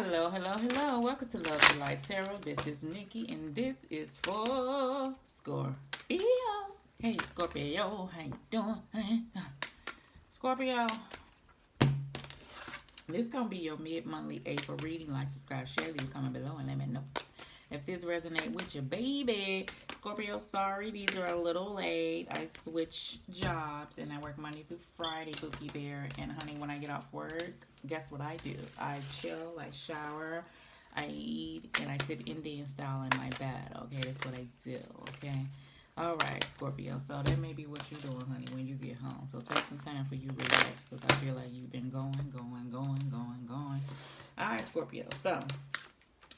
Hello, hello, hello. Welcome to Love and Light Tarot. This is Nikki, and this is for Scorpio. Hey, Scorpio, how you doing? Scorpio, this is gonna be your mid-monthly April reading. Like, subscribe, share, leave a comment below, and let me know if this resonates with you, baby. Scorpio, sorry, these are a little late. I switch jobs and I work Monday through Friday, Bookie Bear. And honey, when I get off work, guess what I do? I chill, I shower, I eat, and I sit Indian style in my bed. Okay, that's what I do. Okay. All right, Scorpio. So that may be what you're doing, honey, when you get home. So take some time for you to relax because I feel like you've been going. All right, Scorpio. So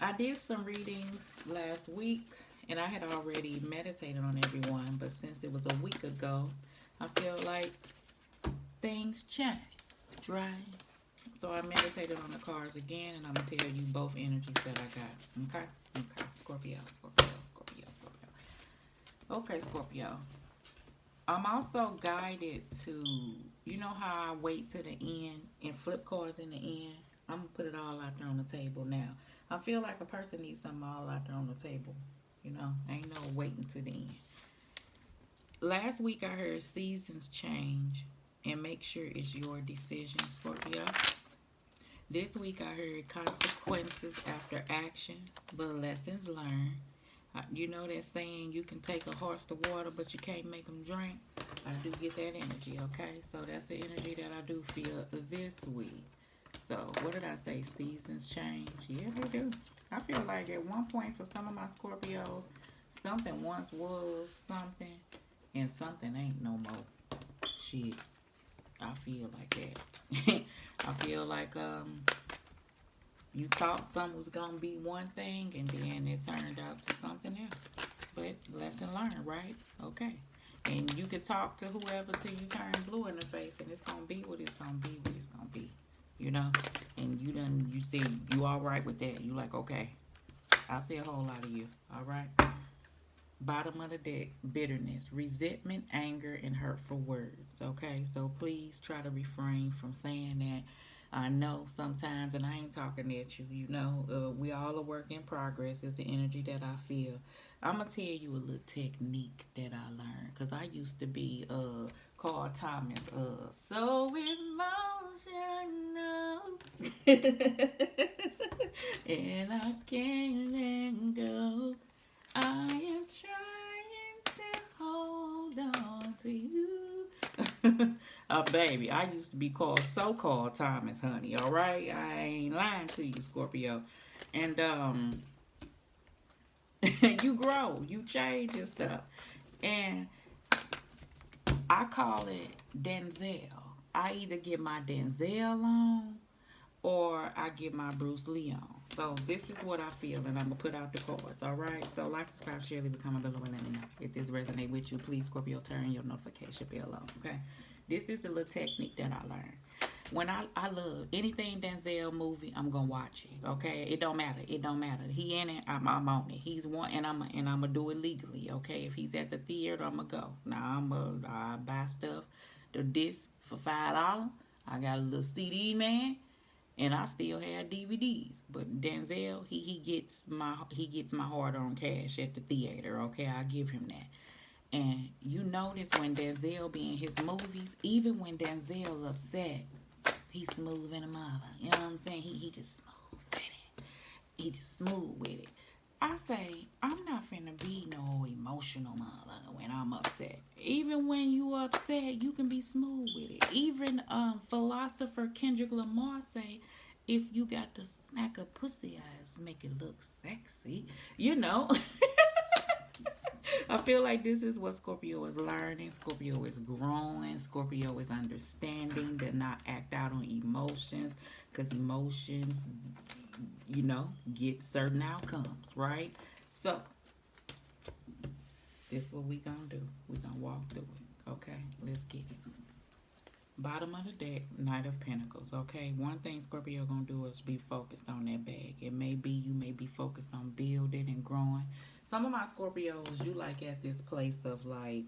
I did some readings last week and I had already meditated on everyone, but since it was a week ago, I feel like things change, right? So I meditated on the cards again and I'm going to tell you both energies that I got. Okay? Okay. Scorpio, Scorpio, Scorpio, Scorpio. Okay, Scorpio. I'm also guided to, you know how I wait to the end and flip cards in the end? I'm going to put it all out there on the table now. I feel like a person needs something all out there on the table. You know, ain't no waiting to the end. Last week I heard seasons change and make sure it's your decision, Scorpio. This week I heard consequences after action, but lessons learned. You know that saying, you can take a horse to water, but you can't make them drink? I do get that energy, okay? So that's the energy that I do feel this week. So what did I say? Seasons change? Yeah, they do. I feel like at one point for some of my Scorpios, something once was something, and something ain't no more. Shit, I feel like that. I feel like you thought something was gonna be one thing, and then it turned out to something else. But lesson learned, right? Okay. And you could talk to whoever till you turn blue in the face, and it's gonna be what it's gonna be. What it's gonna be, you know. And you say you all right with that. You like, okay, I see a whole lot of you. All right. Bottom of the deck, bitterness, resentment, anger, and hurtful words. Okay, so please try to refrain from saying that. I know sometimes, and I ain't talking at you, you know, we all a work in progress. It's the energy that I feel. I'm going to tell you a little technique that I learned because I used to be Carl Thomas, so emotional. And I can't let go. I am trying to hold on to you. Baby, I used to be called so-called Thomas, honey. All right, I ain't lying to you, Scorpio. And you grow, you change and stuff. And I call it Denzel. I either get my Denzel on or I get my Bruce Lee on. So this is what I feel, and I'm gonna put out the cards. All right. So like, subscribe, share, leave a comment below, and let me know if this resonates with you. Please, Scorpio, turn your notification bell on. Okay. This is the little technique that I learned. When I love anything Denzel movie, I'm gonna watch it. Okay. It don't matter. It don't matter. He in it. I'm on it. He's one, and I'm gonna do it legally. Okay. If he's at the theater, I'm gonna go. Now I buy stuff, the disc for $5. I got a little CD man and I still have DVDs. But Denzel, he gets my hard on cash at the theater. Okay, I give him that. And you notice when Denzel be in his movies, even when Denzel upset, he's smooth in a mother. You know what I'm saying? He just smooth with it. He just smooth with it. I say, I'm not finna be no emotional mother when I'm upset. Even when you upset, you can be smooth with it. Even philosopher Kendrick Lamar say, if you got to smack a pussy eyes, make it look sexy. You know. I feel like this is what Scorpio is learning. Scorpio is growing. Scorpio is understanding to not act out on emotions because emotions, you know, get certain outcomes, right? So, this is what we gonna do. We gonna walk through it. Okay, let's get it. Bottom of the deck, Knight of Pentacles. Okay, one thing Scorpio gonna do is be focused on that bag. It may be you may be focused on building and growing. Some of my Scorpios, you like at this place of like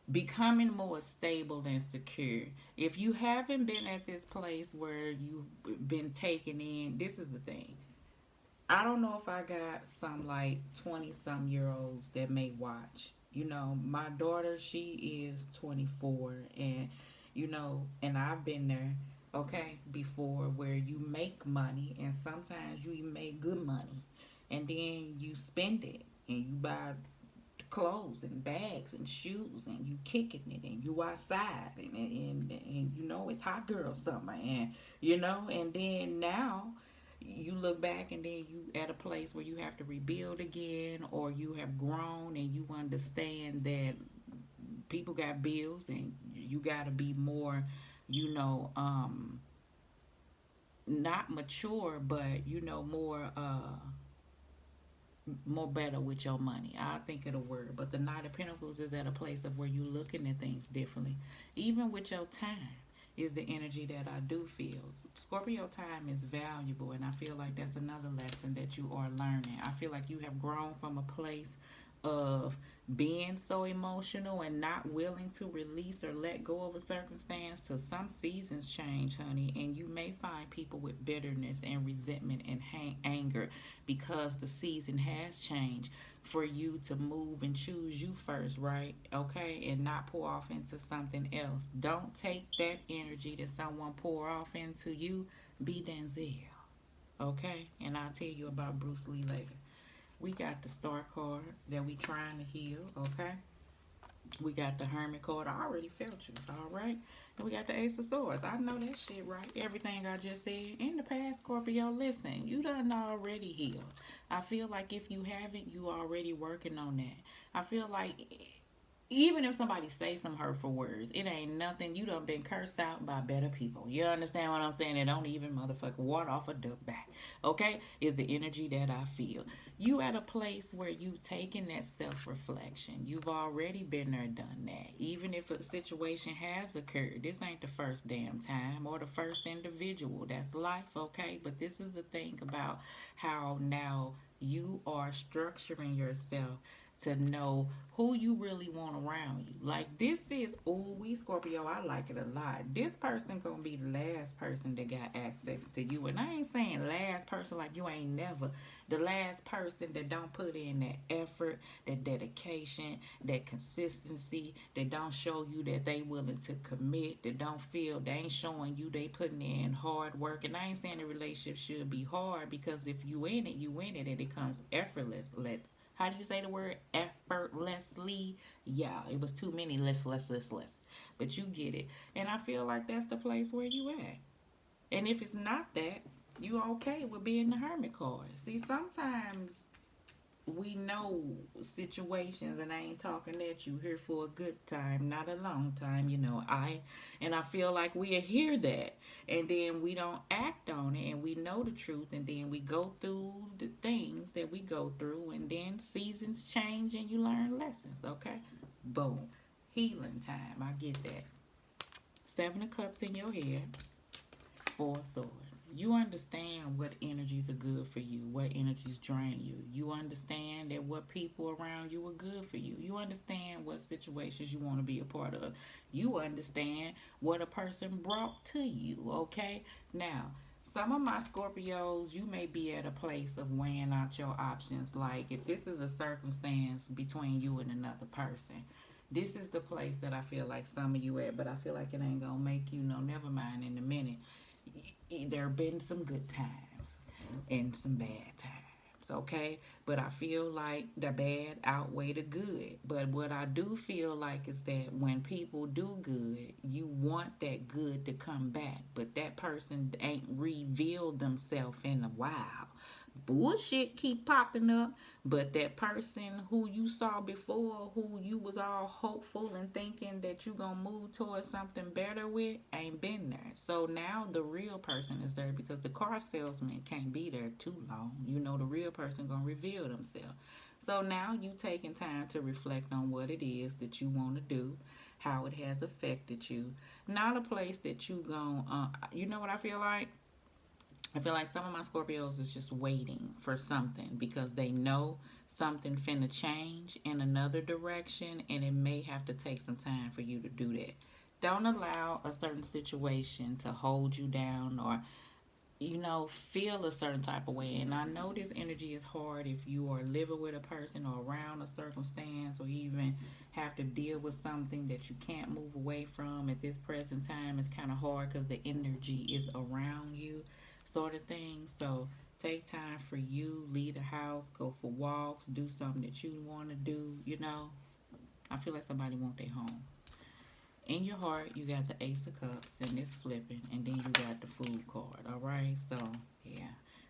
becoming more stable and secure. If you haven't been at this place where you've been taken in. This is the thing. I don't know if I got some like 20 some year olds that may watch. You know, my daughter, she is 24, and and I've been there, okay, before, where you make money and sometimes you even make good money, and then you spend it and you buy clothes and bags and shoes, and you kicking it, and you outside, and it's hot girl summer, and and then now you look back and then you at a place where you have to rebuild again, or you have grown and you understand that people got bills and you got to be more, you know um not mature, but more better with your money. I think of the word. But the Knight of Pentacles is at a place of where you're looking at things differently. Even with your time is the energy that I do feel. Scorpio, time is valuable, and I feel like that's another lesson that you are learning. I feel like you have grown from a place of being so emotional and not willing to release or let go of a circumstance till some seasons change, honey, and you may find people with bitterness and resentment and anger because the season has changed for you to move and choose you first, right? Okay, and not pour off into something else. Don't take that energy that someone pour off into you. Be Denzel, okay? And I'll tell you about Bruce Lee later. We got the Star card that we trying to heal, okay? We got the Hermit card. I already felt you, all right? And we got the Ace of Swords. I know that shit, right? Everything I just said. In the past, Scorpio, listen, you done already healed. I feel like if you haven't, you already working on that. I feel like even if somebody say some hurtful words, it ain't nothing. You done been cursed out by better people. You understand what I'm saying? It don't even motherfucking water off a duck back. Okay? Is the energy that I feel. You at a place where you taking that self-reflection. You've already been there, done that. Even if a situation has occurred, this ain't the first damn time or the first individual. That's life, okay? But this is the thing about how now you are structuring yourself to know who you really want around you. Like this is, oh, we Scorpio, I like it a lot. This person gonna be the last person that got access to you. And I ain't saying last person like you ain't never. The last person that don't put in that effort, that dedication, that consistency, that don't show you that they willing to commit, that don't feel they ain't showing you they putting in hard work. And I ain't saying the relationship should be hard, because if you in it, you in it, and it comes effortless. How do you say the word? Effortlessly. Yeah, it was too many less. But you get it. And I feel like that's the place where you at. And if it's not that, you okay with being the Hermit card. See, sometimes we know situations, and I ain't talking at you here for a good time, not a long time, I feel like we'll hear that, and then we don't act on it, and we know the truth, and then we go through the things that we go through, and then seasons change and you learn lessons. Okay, boom, healing time. I get that. Seven of Cups in your head, Four of Swords. You understand what energies are good for you, what energies drain you. You understand that what people around you are good for you. You understand what situations you want to be a part of. You understand what a person brought to you, okay? Now, some of my Scorpios, you may be at a place of weighing out your options. Like, if this is a circumstance between you and another person, this is the place that I feel like some of you at, but I feel like it ain't gonna make you know, never mind in a minute. There have been some good times and some bad times, okay? But I feel like the bad outweigh the good. But what I do feel like is that when people do good, you want that good to come back, but that person ain't revealed themselves in a while. Bullshit keep popping up, but that person who you saw before, who you was all hopeful and thinking that you gonna move towards something better with, ain't been there. So now the real person is there, because the car salesman can't be there too long. The real person gonna reveal themselves. So now you taking time to reflect on what it is that you want to do, how it has affected you. Not a place that you gonna, you know what I feel like? I feel like some of my Scorpios is just waiting for something, because they know something finna change in another direction, and it may have to take some time for you to do that. Don't allow a certain situation to hold you down, or feel a certain type of way. And I know this energy is hard if you are living with a person or around a circumstance or even have to deal with something that you can't move away from at this present time. It's kind of hard because the energy is around you, sort of thing. So take time for you, leave the house, go for walks, do something that you want to do. I feel like somebody want their home. In your heart, you got the Ace of Cups, and it's flipping, and then you got the Fool card. All right, so yeah.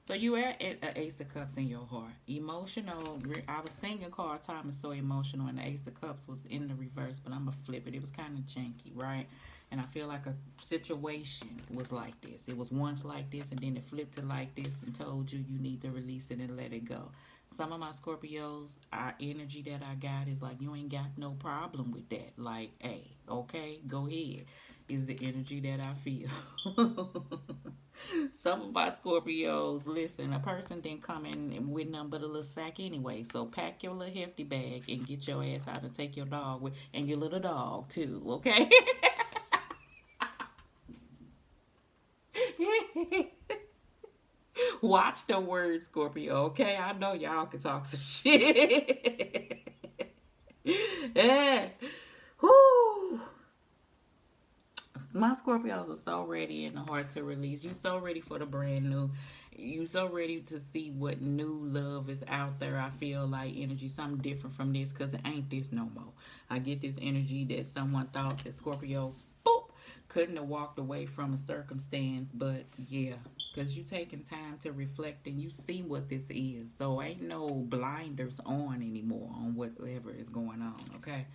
So you are at a Ace of Cups in your heart. Emotional. I was singing card time is so emotional, and the Ace of Cups was in the reverse, but I'm gonna flip it. It was kind of janky, right? And I feel like a situation was like this. It was once like this, and then it flipped to like this, and told you you need to release it and let it go. Some of my Scorpios, our energy that I got is like, you ain't got no problem with that. Like, hey, okay, go ahead. Is the energy that I feel. Some of my Scorpios, listen, a person didn't come in with nothing but a little sack anyway. So pack your little hefty bag and get your ass out and take your dog with, and your little dog too, okay? Watch the words, Scorpio, okay? I know y'all can talk some shit. Yeah. Whoo. My Scorpios are so ready in the heart to release. You so ready for the brand new. You so ready to see what new love is out there. I feel like energy, something different from this, because it ain't this no more. I get this energy that someone thought that Scorpio, boop, couldn't have walked away from a circumstance, but yeah, because you taking time to reflect and you see what this is. So ain't no blinders on anymore on whatever is going on, okay?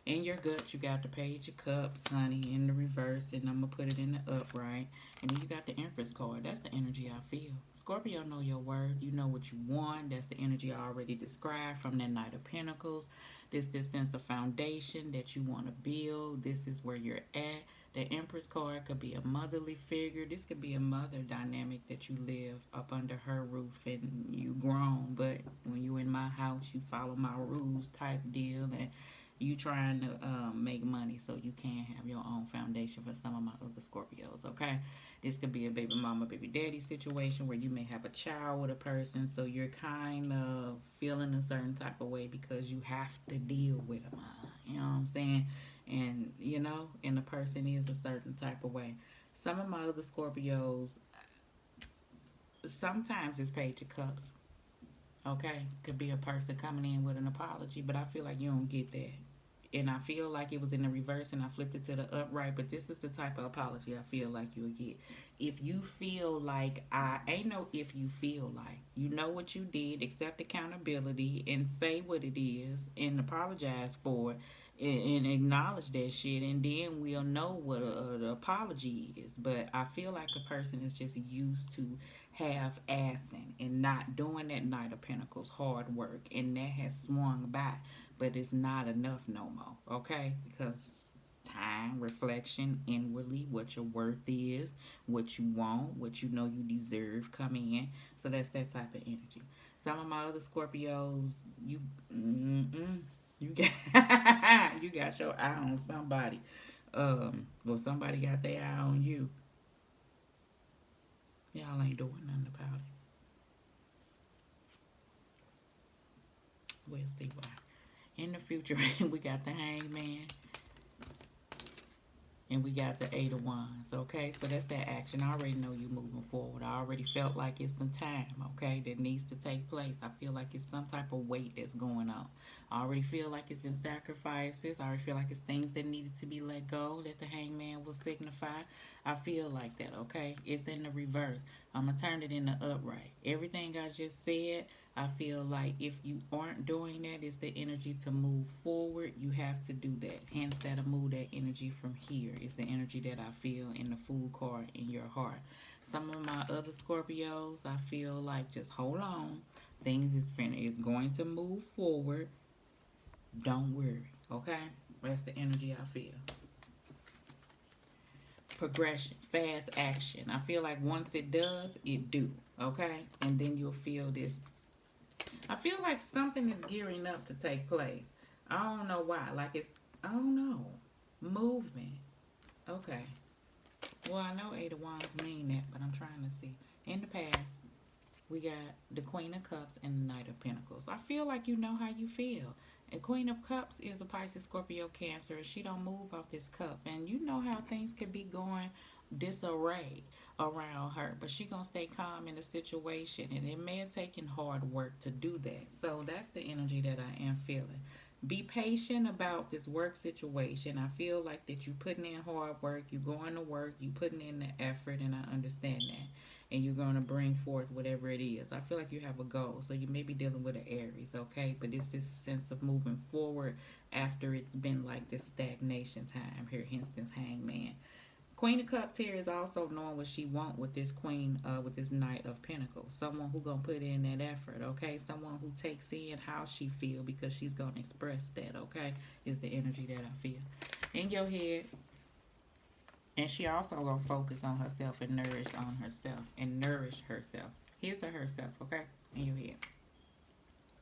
In your gut, you got the Page of Cups, honey, in the reverse, and I'm gonna put it in the upright. And then you got the Empress card. That's the energy I feel. Scorpio know your word. You know what you want. That's the energy I already described from that Knight of Pentacles. This sense of foundation that you want to build. This is where you're at. The Empress card could be a motherly figure. This could be a mother dynamic that you live up under her roof and you grown. But when you in my house, you follow my rules type deal. And you trying to make money so you can have your own foundation for some of my other Scorpios, okay? This could be a baby mama, baby daddy situation where you may have a child with a person, so you're kind of feeling a certain type of way because you have to deal with them. You know what I'm saying? And the person is a certain type of way. Some of my other Scorpios, sometimes it's Page of Cups, okay? Could be a person coming in with an apology, but I feel like you don't get that. And I feel like it was in the reverse and I flipped it to the upright. But this is the type of apology I feel like you'll get. If you feel like, I ain't no if you feel like, you know what you did, accept accountability and say what it is and apologize for it and acknowledge that shit, and then we'll know what the apology is. But I feel like a person is just used to half assing and not doing that Knight of Pentacles hard work, and that has swung by, but it's not enough no more, okay? Because time, reflection, inwardly, what your worth is, what you want, what you know you deserve coming in. So that's that type of energy. Some of my other Scorpios, you got you got your eye on somebody. Well, somebody got their eye on you. Y'all ain't doing nothing about it. We'll see why. In the future, we got the Hangman and we got the Eight of Wands, okay? So that's that action. I already know you moving forward. I already felt like it's some time, okay, that needs to take place. I feel like it's some type of weight that's going on. I already feel like it's been sacrifices. I already feel like it's things that needed to be let go that the Hangman will signify. I feel like that, okay? It's in the reverse. I'm going to turn it in the upright. Everything I just said, I feel like if you aren't doing that, it's the energy to move forward. You have to do that. Hence, that'll move that energy from here. It's the energy that I feel in the Fool card in your heart. Some of my other Scorpios, I feel like just hold on. Things is going to move forward. Don't worry, okay? That's the energy I feel. Progression, fast action. I feel like once it does, it do, okay? And then you'll feel this. I feel like something is gearing up to take place. I don't know why. Like I don't know. Movement. Okay. Well, I know Eight of Wands mean that, but I'm trying to see. In the past, we got the Queen of Cups and the Knight of Pentacles. I feel like you know how you feel. And Queen of Cups is a Pisces, Scorpio, Cancer. She don't move off this cup. And you know how things could be going disarray around her. But she gonna stay calm in the situation. And it may have taken hard work to do that. So that's the energy that I am feeling. Be patient about this work situation. I feel like that you putting in hard work, you going to work, you putting in the effort, and I understand that. And you're going to bring forth whatever it is. I feel like you have a goal. So you may be dealing with an Aries, okay? But it's this sense of moving forward after it's been like this stagnation time here, Henson's Hangman. Queen of Cups here is also knowing what she want with this Queen, with this Knight of Pentacles. Someone who gonna put in that effort, okay? Someone who takes in how she feel because she's gonna express that, okay? Is the energy that I feel in your head. And she also gonna focus on herself and nourish herself. His or herself, okay? In your head.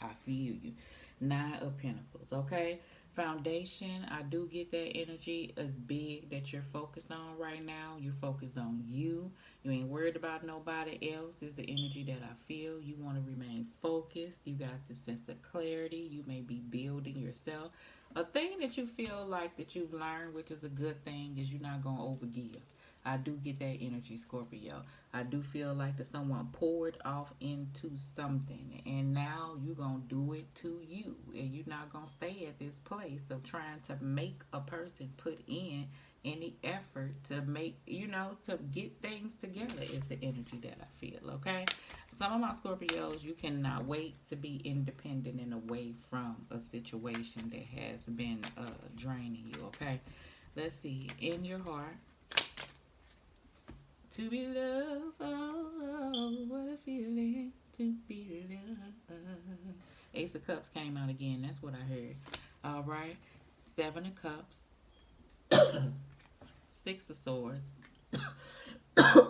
I feel you. Nine of Pentacles, okay? Foundation, I do get that energy is big that you're focused on right now. You're focused on you. You ain't worried about nobody else. Is the energy that I feel. You want to remain focused. You got this sense of clarity. You may be building yourself. A thing that you feel like that you've learned, which is a good thing, is you're not going to overgive. I do get that energy, Scorpio. I do feel like that someone poured off into something and now you're going to do it to you. And you're not going to stay at this place of trying to make a person put in any effort to make, to get things together is the energy that I feel, okay? Some of my Scorpios, you cannot wait to be independent and away from a situation that has been draining you, okay? Let's see. In your heart, to be loved, oh, what a feeling to be loved. Ace of Cups came out again. That's what I heard. All right. Seven of Cups. Six of Swords.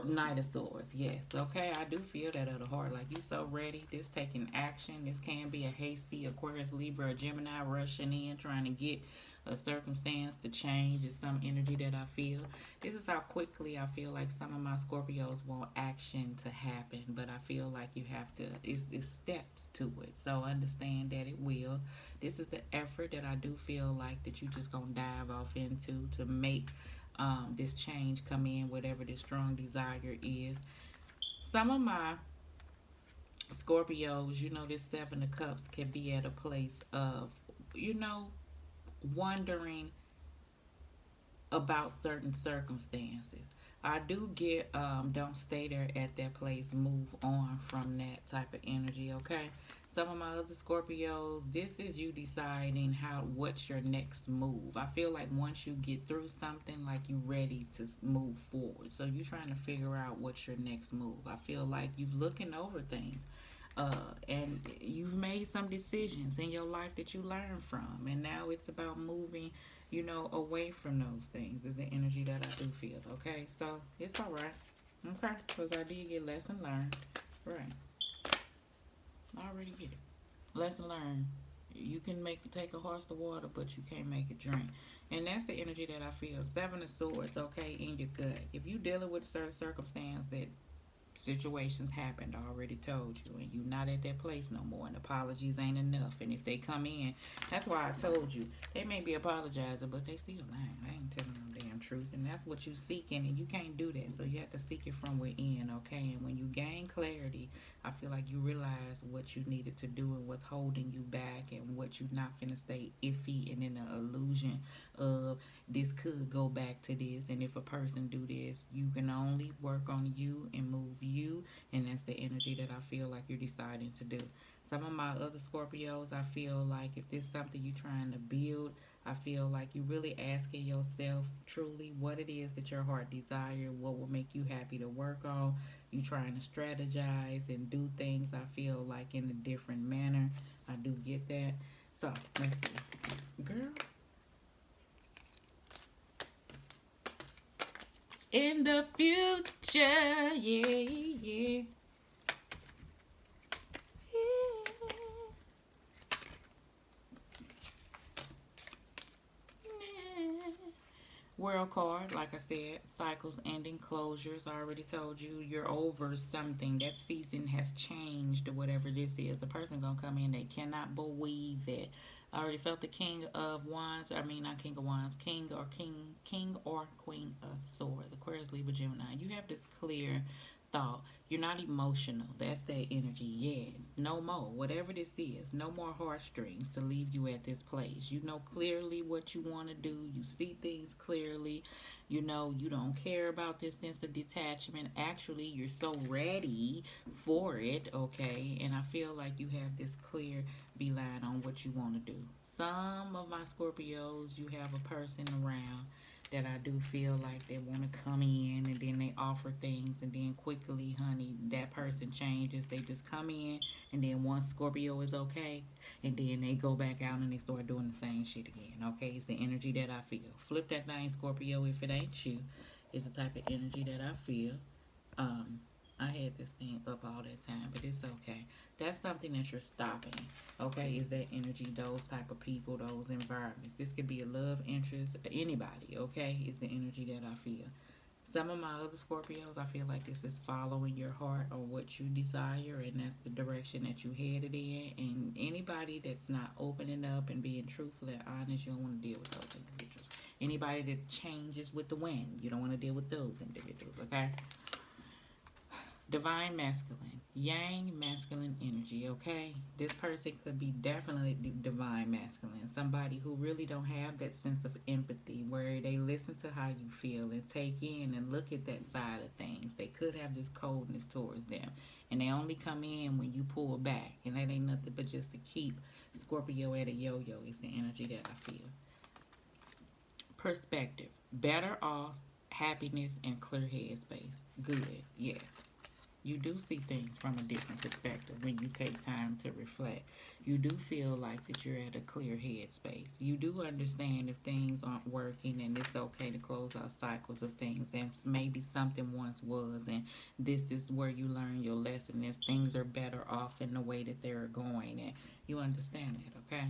Knight of Swords. Yes. Okay. I do feel that at the heart. Like you so ready. This taking action. This can be a hasty Aquarius, Libra, or Gemini rushing in trying to get a circumstance to change. Is some energy that I feel. This is how quickly I feel like some of my Scorpios want action to happen, but I feel like you have to, it's steps to it. So understand that it will. This is the effort that I do feel like that you just gonna dive off into to make this change come in, whatever this strong desire is. Some of my Scorpios, this Seven of Cups can be at a place of, wondering about certain circumstances. I do get don't stay there at that place, move on from that type of energy, okay? Some of my other Scorpios, this is you deciding what's your next move. I feel like once you get through something, like you ready to move forward. So you're trying to figure out what's your next move. I feel like you're looking over things. And you've made some decisions in your life that you learned from, and now it's about moving, away from those things. Is the energy that I do feel. Okay, so it's all right. Okay, because I did get lesson learned. Right, I already get it. Lesson learned. You can take a horse to water, but you can't make it drink. And that's the energy that I feel. Seven of Swords, okay, in your gut. If you dealing with a certain circumstance that situations happened, I already told you, and you're not at that place no more, and apologies ain't enough. And if they come in, that's why I told you, they may be apologizing, but they still lying. I ain't telling them damn truth, and that's what you seeking, and you can't do that. So you have to seek it from within, okay? And when you gain clarity, I feel like you realize what you needed to do and what's holding you back, and what you not finna stay iffy and in an illusion of this could go back to this. And if a person do this, you can only work on you and move you, and that's the energy that I feel like you're deciding to do. Some of my other Scorpios, I feel like if this is something you're trying to build, I feel like you're really asking yourself truly what it is that your heart desire, what will make you happy to work on. You trying to strategize and do things, I feel like, in a different manner. I do get that. So let's see, girl. In the future, yeah. World card, like I said, cycles ending, closures. I already told you you're over something. That season has changed, or whatever this is. A person gonna come in, they cannot believe it. I already felt the King of Wands. I mean, not King of Wands. King or Queen of Swords. Aquarius, Libra, Gemini. You have this clear thought. You're not emotional. That's that energy. Yes. No more. Whatever this is. No more heartstrings to leave you at this place. You know clearly what you want to do. You see things clearly. You know you don't care about this sense of detachment. Actually, you're so ready for it. Okay. And I feel like you have this clear beeline on what you want to do. Some of my Scorpios, you have a person around that I do feel like they want to come in and then they offer things and then quickly, honey, that person changes. They just come in and then once Scorpio is okay and then they go back out and they start doing the same shit again. Okay, it's the energy that I feel. Flip that thing, Scorpio, if it ain't you. It's the type of energy that I feel. Um, I had this thing up all that time, but it's okay. That's something that you're stopping. Okay, is that energy, those type of people, those environments. This could be a love interest, anybody. Okay, is the energy that I feel. Some of my other Scorpios, I feel like this is following your heart or what you desire, and that's the direction that you headed in. And anybody that's not opening up and being truthful and honest, you don't want to deal with those individuals. Anybody that changes with the wind, you don't want to deal with those individuals. Okay. Divine masculine, yang masculine energy. Okay, this person could be definitely divine masculine, somebody who really don't have that sense of empathy where they listen to how you feel and take in and look at that side of things. They could have this coldness towards them, and they only come in when you pull back, and that ain't nothing but just to keep Scorpio at a yo-yo. Is the energy that I feel. Perspective, better off, happiness, and clear headspace. Good, yes. You do see things from a different perspective when you take time to reflect. You do feel like that you're at a clear headspace. You do understand if things aren't working and it's okay to close out cycles of things and maybe something once was and this is where you learn your lesson as things are better off in the way that they're going and you understand that, okay?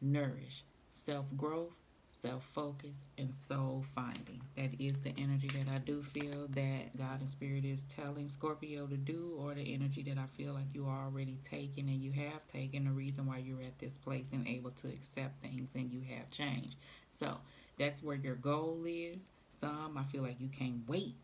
Nourish, self-growth, self-focus, and soul finding. That is the energy that I do feel that God and Spirit is telling Scorpio to do, or the energy that I feel like you are already taken and you have taken, the reason why you're at this place and able to accept things and you have changed. So that's where your goal is. Some, I feel like you can't wait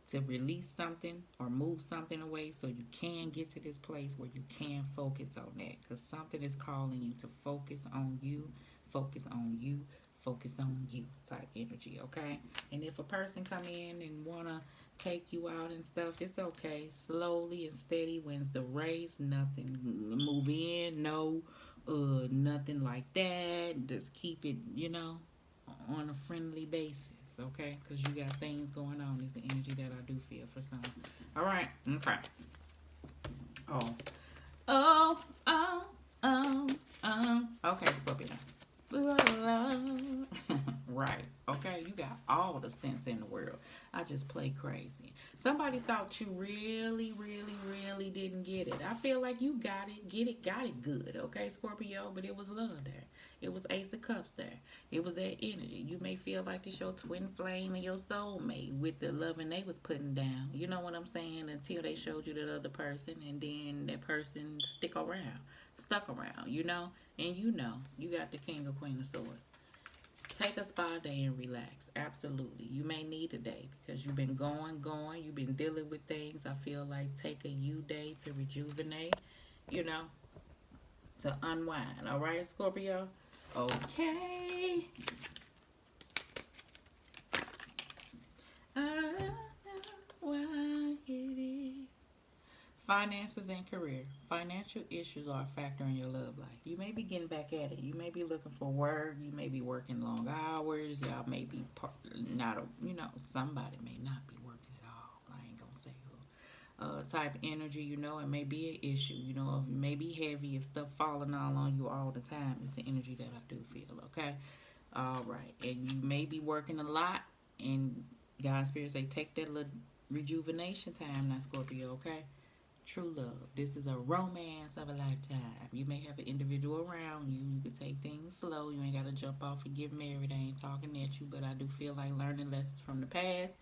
to release something or move something away so you can get to this place where you can focus on that, because something is calling you to focus on you, focus on you, focus on you type energy. Okay, and if a person come in and wanna take you out and stuff, it's okay. Slowly and steady wins the race. Nothing move in, no nothing like that. Just keep it, on a friendly basis. Okay, because you got things going on. Is the energy that I do feel for some. All right. Okay. Oh. Oh. Oh. Oh. Oh. Okay, Scorpio. Right. Okay, you got all the sense in the world. I just play crazy. Somebody thought you really, really, really didn't get it. I feel like you got it, got it good. Okay, Scorpio, but it was love there. It was Ace of Cups there. It was that energy. You may feel like it's your twin flame and your soulmate with the loving they was putting down. You know what I'm saying? Until they showed you that other person, and then that person stuck around, and you got the King or Queen of Swords. Take a spa day and relax. Absolutely. You may need a day because you've been going. You've been dealing with things. I feel like take a you day to rejuvenate, to unwind. All right, Scorpio? Okay. I know why it is. Finances and career. Financial issues are a factor in your love life. You may be getting back at it. You may be looking for work. You may be working long hours. Y'all may be somebody may not be working at all. I ain't gonna say who. Type energy, it may be an issue. It may be heavy if stuff falling all on you all the time. It's the energy that I do feel, okay? All right. And you may be working a lot, and God's Spirit say take that little rejuvenation time now, Scorpio, okay? true love. This is a romance of a lifetime. You may have an individual around you. You can take things slow. You ain't got to jump off and get married. I ain't talking at you, but I do feel like learning lessons from the past.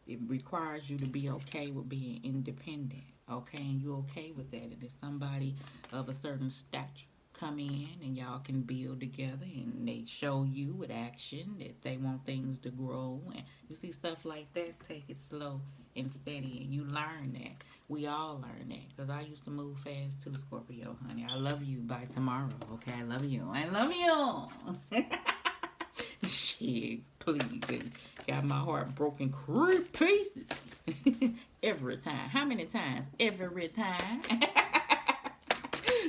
It requires you to be okay with being independent. Okay, and you okay with that. And if somebody of a certain stature come in and y'all can build together and they show you with action that they want things to grow and you see stuff like that, take it slow and steady and you learn that. We all learn that because I used to move fast too, Scorpio, honey. I love you by tomorrow. Okay, I love you. I love you. Shit, please. And got my heart broken pieces every time. How many times? Every time.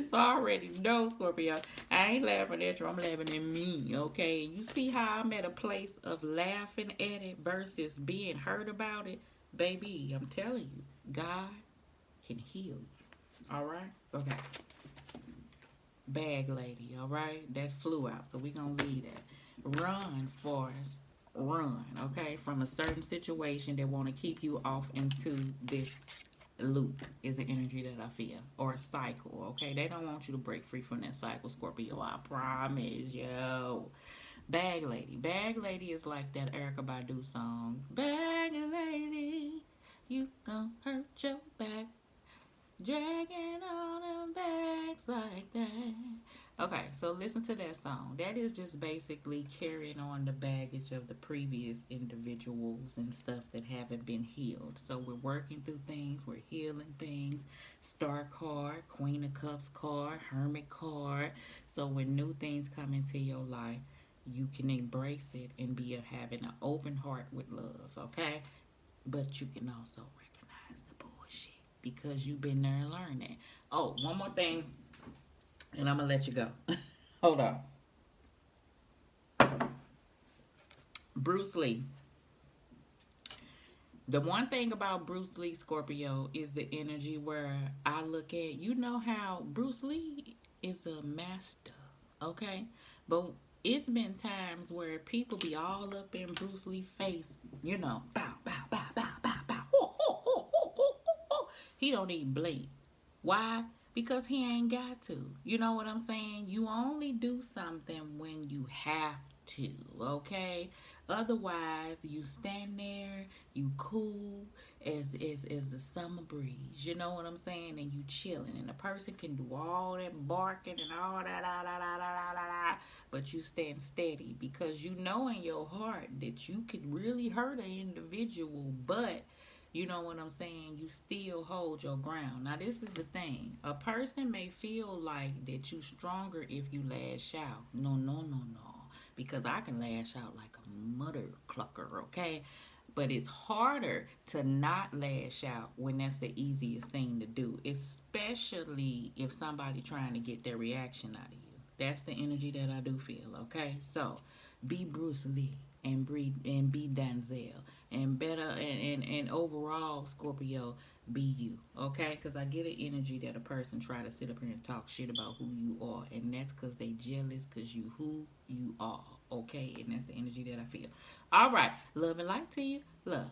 So I already know, Scorpio. I ain't laughing at you. I'm laughing at me, okay? You see how I'm at a place of laughing at it versus being hurt about it? Baby, I'm telling you, God can heal you. All right? Okay. Bag lady, all right? That flew out, so we going to leave that. Run, Forrest. Run, okay? From a certain situation that want to keep you off into this loop is the energy that I feel, or a cycle. Okay, they don't want you to break free from that cycle, Scorpio. I promise you. Bag lady is like that Erica Badu song. Bag lady, you gon' hurt your back, dragging all them bags like that. Okay, so listen to that song. That is just basically carrying on the baggage of the previous individuals and stuff that haven't been healed. So we're working through things, we're healing things. Star card, Queen of Cups card, Hermit card. So when new things come into your life, you can embrace it and be having an open heart with love, okay? But you can also recognize the bullshit because you've been there and learned that. Oh, one more thing, and I'm gonna let you go. Hold on. Bruce Lee. The one thing about Bruce Lee, Scorpio, is the energy where I look at, you know how Bruce Lee is a master, okay? But it's been times where people be all up in Bruce Lee face, you know, bow, bow, bow, bow, bow, bow. Ho, ho, ho, ho, ho, ho, ho. He don't even blink. Why? Because he ain't got to. You know what I'm saying? You only do something when you have to, okay? Otherwise, you stand there, you cool as the summer breeze. You know what I'm saying? And you chilling. And a person can do all that barking and all that, da, da, da, da, da, da, but you stand steady because you know in your heart that you could really hurt an individual, but you know what I'm saying? You still hold your ground. Now, this is the thing. A person may feel like that you stronger if you lash out. No, no, no, no. Because I can lash out like a mother clucker, okay? But it's harder to not lash out when that's the easiest thing to do, especially if somebody trying to get their reaction out of you. That's the energy that I do feel, okay? So, be Bruce Lee and be Denzel and better and overall Scorpio, be you, okay? Because I get an energy that a person try to sit up here and talk shit about who you are, and that's because they jealous because you who you are, okay? And that's the energy that I feel. All right, love and light to you, love.